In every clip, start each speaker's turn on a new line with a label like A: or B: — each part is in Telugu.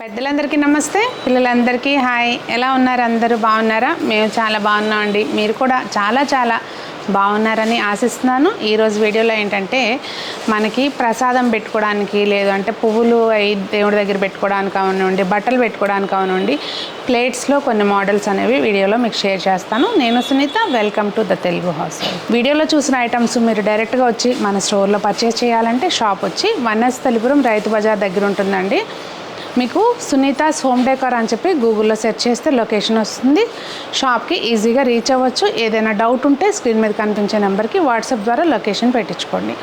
A: పెద్దలందరికీ నమస్తే, పిల్లలందరికీ హాయ్. ఎలా ఉన్నారు? అందరూ బాగున్నారా? మేము చాలా బాగున్నామండి. మీరు కూడా చాలా బాగున్నారని ఆశిస్తున్నాను. ఈరోజు వీడియోలో ఏంటంటే మనకి ప్రసాదం పెట్టుకోవడానికి, లేదు అంటే పువ్వులు అవి దేవుడి దగ్గర పెట్టుకోవడానికి అవనండి, బట్టలు పెట్టుకోవడానికి అవనండి, ప్లేట్స్లో కొన్ని మోడల్స్ అనేవి వీడియోలో మీకు షేర్ చేస్తాను. నేను Sunitha, welcome to the Telugu house. వీడియోలో చూసిన ఐటమ్స్ మీరు డైరెక్ట్గా వచ్చి మన స్టోర్లో పర్చేస్ చేయాలంటే షాప్ వచ్చి వనస్ తలిపురం రైతు బజార్ దగ్గర ఉంటుందండి. మీకు సునీతాస్ హోమ్ డెకర్ అని చెప్పి గూగుల్లో సెర్చ్ చేస్తే లొకేషన్ వస్తుంది. షాప్కి ఈజీగా రీచ్ అవ్వచ్చు. ఏదైనా డౌట్ ఉంటే స్క్రీన్ మీద కనిపించే నెంబర్కి వాట్సాప్ ద్వారా లొకేషన్ పెట్టించుకోండి.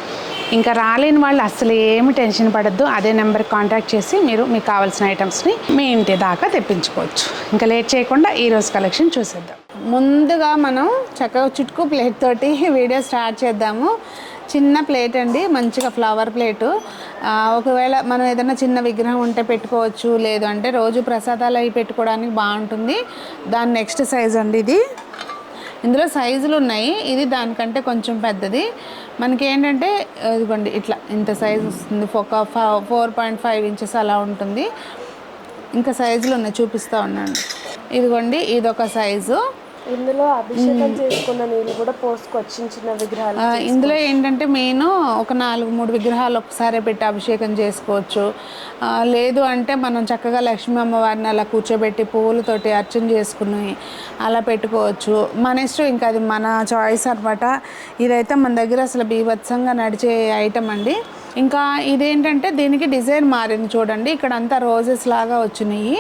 A: ఇంకా రాలేని వాళ్ళు అసలు ఏమి టెన్షన్ పడద్దు. అదే నెంబర్కి కాంటాక్ట్ చేసి మీకు కావాల్సిన ఐటమ్స్ని మీ ఇంటి దాకా తెప్పించుకోవచ్చు. ఇంకా లేట్ చేయకుండా ఈరోజు కలెక్షన్ చూసేద్దాం. ముందుగా మనం చక్కగా చుట్టుకు ప్లేట్ తోటి వీడియో స్టార్ట్ చేద్దాము. చిన్న ప్లేట్ అండి, మంచిగా ఫ్లవర్ ప్లేటు. ఒకవేళ మనం ఏదైనా చిన్న విగ్రహం ఉంటే పెట్టుకోవచ్చు, లేదు అంటే రోజు ప్రసాదాలు అవి పెట్టుకోవడానికి బాగుంటుంది. దాని నెక్స్ట్ సైజ్ అండి ఇది. ఇందులో సైజులు ఉన్నాయి. ఇది దానికంటే కొంచెం పెద్దది. మనకి ఏంటంటే ఇదిగోండి ఇట్లా ఇంత సైజు వస్తుంది. ఒక 4.5 ఇంచెస్ అలా ఉంటుంది. ఇంకా సైజులు ఉన్నాయి, చూపిస్తూ ఉన్నాను. ఇదిగోండి ఇదొక సైజు.
B: ఇందులో అభిషేకం చేసుకున్న నీళ్ళు కూడా పోసుకోవచ్చు, చిన్న విగ్రహాలు.
A: ఇందులో ఏంటంటే మెయిన్ ఒక 4-3 విగ్రహాలు ఒకసారి పెట్టి అభిషేకం చేసుకోవచ్చు. లేదు అంటే మనం చక్కగా లక్ష్మీ అమ్మవారిని అలా కూర్చోబెట్టి పువ్వులతోటి అర్చన చేసుకుని అలా పెట్టుకోవచ్చు. మన ఇష్టం, ఇంకా అది మన చాయిస్ అనమాట. ఇదైతే మన దగ్గర అసలు బీభత్సంగా నడిచే ఐటమ్ అండి. ఇంకా ఇదేంటంటే దీనికి డిజైన్ మారింది చూడండి. ఇక్కడ అంతా రోజెస్ లాగా వచ్చినాయి,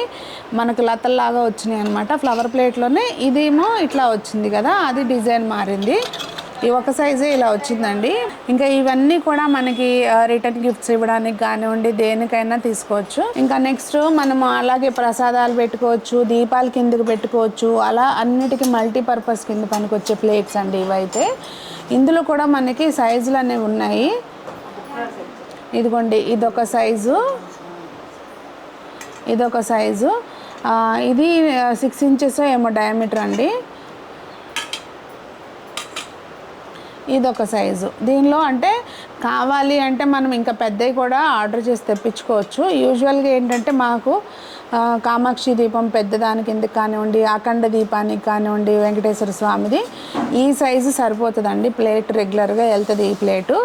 A: మనకు లతల్లాగా వచ్చినాయి అనమాట. ఫ్లవర్ ప్లేట్లోనే ఇదేమో ఇట్లా వచ్చింది కదా, అది డిజైన్ మారింది. ఈ ఒక సైజే ఇలా వచ్చిందండి. ఇంకా ఇవన్నీ కూడా మనకి రిటర్న్ గిఫ్ట్స్ ఇవ్వడానికి కానివ్వండి, దేనికైనా తీసుకోవచ్చు. ఇంకా నెక్స్ట్ మనము అలాగే ప్రసాదాలు పెట్టుకోవచ్చు, దీపాల కిందకి పెట్టుకోవచ్చు. అలా అన్నిటికీ మల్టీపర్పస్ కింద పనికొచ్చే ప్లేట్స్ అండి ఇవైతే. ఇందులో కూడా మనకి సైజులు అనేవి ఉన్నాయి. ఇదిగోండి ఇదొక సైజు, ఇదొక సైజు. ఇది 6 ఇంచెస్ ఏమో డయామీటర్ అండి. ఇదొక సైజు. దీనిలో అంటే కావాలి అంటే మనం ఇంకా పెద్దవి కూడా ఆర్డర్ చేసి తెప్పించుకోవచ్చు. యూజువల్గా ఏంటంటే మాకు కామాక్షి దీపం పెద్దదాని కిందకి కానివ్వండి, అఖండ దీపానికి కానివ్వండి, వెంకటేశ్వర స్వామిది ఈ సైజు సరిపోతుందండి. ప్లేట్ రెగ్యులర్గా వెళ్తుంది ఈ ప్లేటు.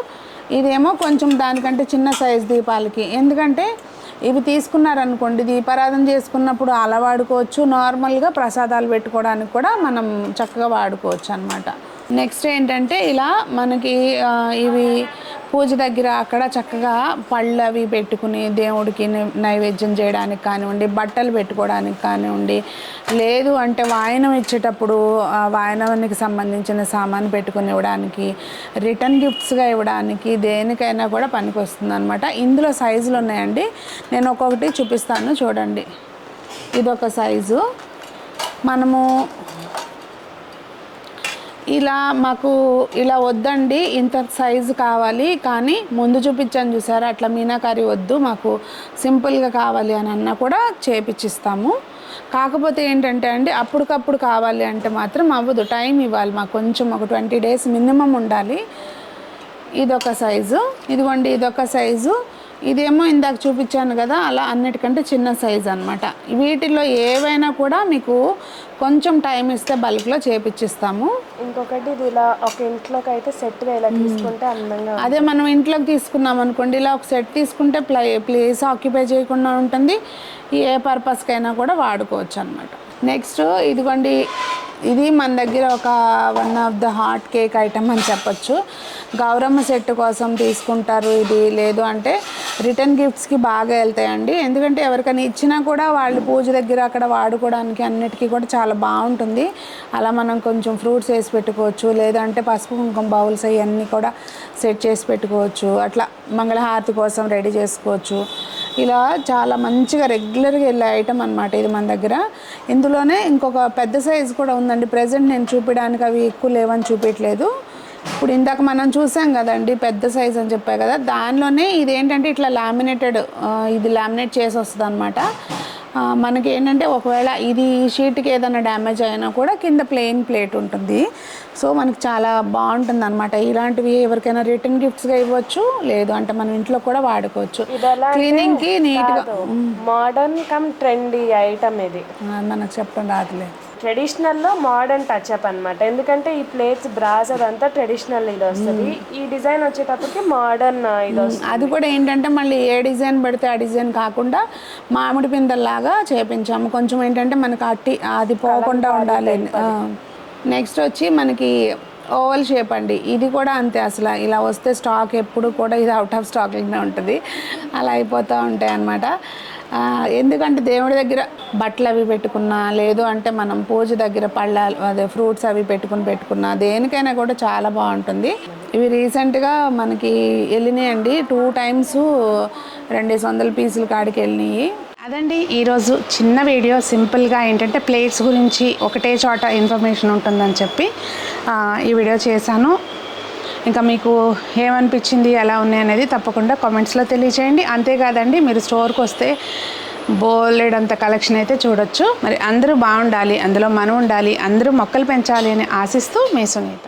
A: ఇదేమో కొంచెం దానికంటే చిన్న సైజు దీపాలకి. ఎందుకంటే ఇవి తీసుకున్నారనుకోండి, దీపారాధన చేసుకున్నప్పుడు అలా వాడుకోవచ్చు, నార్మల్గా ప్రసాదాలు పెట్టుకోవడానికి కూడా మనం చక్కగా వాడుకోవచ్చు అనమాట. నెక్స్ట్ ఏంటంటే ఇలా మనకి ఇవి పూజ దగ్గర అక్కడ చక్కగా పళ్ళు అవి పెట్టుకుని దేవుడికి నైవేద్యం చేయడానికి కానివ్వండి, బట్టలు పెట్టుకోవడానికి కానివ్వండి, లేదు అంటే వాయనం ఇచ్చేటప్పుడు వాయనానికి సంబంధించిన సామాను పెట్టుకుని ఇవ్వడానికి, రిటర్న్ గిఫ్ట్స్గా ఇవ్వడానికి, దేనికైనా కూడా పనికొస్తుంది అనమాట. ఇందులో సైజులు ఉన్నాయండి, నేను ఒక్కొక్కటి చూపిస్తాను చూడండి. ఇదొక సైజు. మనము ఇలా మాకు ఇలా వద్దండి, ఇంత సైజు కావాలి, కానీ ముందు చూపించాను చూసారా అట్లా మీనాకారి వద్దు, మాకు సింపుల్గా కావాలి అని అన్నా కూడా చేపించిస్తాము. కాకపోతే ఏంటంటే అండి అప్పటికప్పుడు కావాలి అంటే మాత్రం అవ్వదు, టైం ఇవ్వాలి మాకు, కొంచెం ఒక 20 days మినిమం ఉండాలి. ఇదొక సైజు. ఇదిగోండి ఇదొక సైజు. ఇదేమో ఇందాక చూపించాను కదా, అలా అన్నిటికంటే చిన్న సైజు అనమాట. వీటిలో ఏవైనా కూడా మీకు కొంచెం టైం ఇస్తే బల్క్లో చేపించిస్తాము.
B: ఇంకొకటి ఇది ఇలా ఒక ఇంట్లోకి అయితే సెట్గా ఇలా తీసుకుంటే అందంగా,
A: అదే మనం ఇంట్లోకి తీసుకున్నాం అనుకోండి, ఇలా ఒక సెట్ తీసుకుంటే ప్లేస్ ఆక్యుపై చేయకుండా ఉంటుంది, ఏ పర్పస్కైనా కూడా వాడుకోవచ్చు అనమాట. నెక్స్ట్ ఇదిగోండి, ఇది మన దగ్గర ఒక one of the hot cake item అని చెప్పచ్చు. గౌరమ్మ సెట్ కోసం తీసుకుంటారు ఇది, లేదు అంటే రిటర్న్ గిఫ్ట్స్కి బాగా వెళ్తాయండి. ఎందుకంటే ఎవరికైనా ఇచ్చినా కూడా వాళ్ళు పూజ దగ్గర అక్కడ వాడుకోవడానికి అన్నిటికీ కూడా చాలా బాగుంటుంది. అలా మనం కొంచెం ఫ్రూట్స్ వేసి పెట్టుకోవచ్చు, లేదంటే పసుపు కుంకుమ బౌల్స్ అవన్నీ కూడా సెట్ చేసి పెట్టుకోవచ్చు. అట్లా మంగళహారతి కోసం రెడీ చేసుకోవచ్చు. ఇలా చాలా మంచిగా రెగ్యులర్గా వెళ్ళే ఐటమ్ అనమాట ఇది మన దగ్గర. ఇందులోనే ఇంకొక పెద్ద సైజు కూడా ఉందండి. ప్రజెంట్ నేను చూపించడానికి అవి ఎక్కువ లేవని చూపించలేదు. ఇప్పుడు ఇందాక మనం చూసాం కదండి పెద్ద సైజ్ అని చెప్పాయి కదా, దానిలోనే ఇదేంటంటే ఇట్లా లామినేటెడ్, ఇది లామినేట్ చేసి వస్తుంది అనమాట. మనకి ఏంటంటే ఒకవేళ ఇది షీట్కి ఏదైనా డ్యామేజ్ అయినా కూడా కింద ప్లెయిన్ ప్లేట్ ఉంటుంది. సో మనకి చాలా బాగుంటుంది అనమాట. ఇలాంటివి ఎవరికైనా రిటర్న్ గిఫ్ట్స్గా ఇవ్వచ్చు, లేదు అంటే మనం ఇంట్లో కూడా వాడుకోవచ్చు. క్లీనింగ్కి నీట్గా.
B: మోడర్న్ కమ్ ట్రెండీ ఐటమ్ ఇది.
A: మనకు చెప్పడం రాదులే.
B: ట్రెడిషనల్లో మోడర్న్ టచ్అప్ అనమాట. ఎందుకంటే ఈ ప్లేట్స్ బ్రాస్ అదంతా ట్రెడిషనల్ ఇది వస్తుంది. ఈ డిజైన్ వచ్చేటప్పటికి మోడర్న్ ఇది వస్తుంది.
A: అది కూడా ఏంటంటే మళ్ళీ ఏ డిజైన్ పెడితే ఆ డిజైన్ కాకుండా మామిడి పిందల్లాగా చేపించాము. కొంచెం ఏంటంటే మనకి అది పోకుండా ఉండాలి. నెక్స్ట్ వచ్చి మనకి ఓవల్ షేప్ అండి. ఇది కూడా అంతే, అసలు ఇలా వస్తే స్టాక్ ఎప్పుడు కూడా ఇది అవుట్ ఆఫ్ స్టాక్లోనే ఉంటుంది. అలా అయిపోతూ ఉంటాయి అన్నమాట. ఎందుకంటే దేవుడి దగ్గర బట్టలు అవి పెట్టుకున్నా, లేదు అంటే మనం పూజ దగ్గర అదే ఫ్రూట్స్ అవి పెట్టుకున్నా దేనికైనా కూడా చాలా బాగుంటుంది. ఇవి రీసెంట్గా మనకి వెళ్ళినాయండి, 2 times 200 పీసుల కాడికి వెళ్ళినాయి. అదండి ఈరోజు చిన్న వీడియో. సింపుల్గా ఏంటంటే ప్లేట్స్ గురించి ఒకటే చోట ఇన్ఫర్మేషన్ ఉంటుందని చెప్పి ఈ వీడియో చేశాను. ఇంకా మీకు ఏమనిపించింది, ఎలా ఉన్నాయి అనేది తప్పకుండా కామెంట్స్లో తెలియచేయండి. అంతేకాదండి మీరు స్టోర్కి వస్తే బోలెడంత కలెక్షన్ అయితే చూడొచ్చు. మరి అందరూ బాగుండాలి, అందులో మనం ఉండాలి, అందరూ మొక్కలు పెంచాలి అని ఆశిస్తూ మీ సునీత.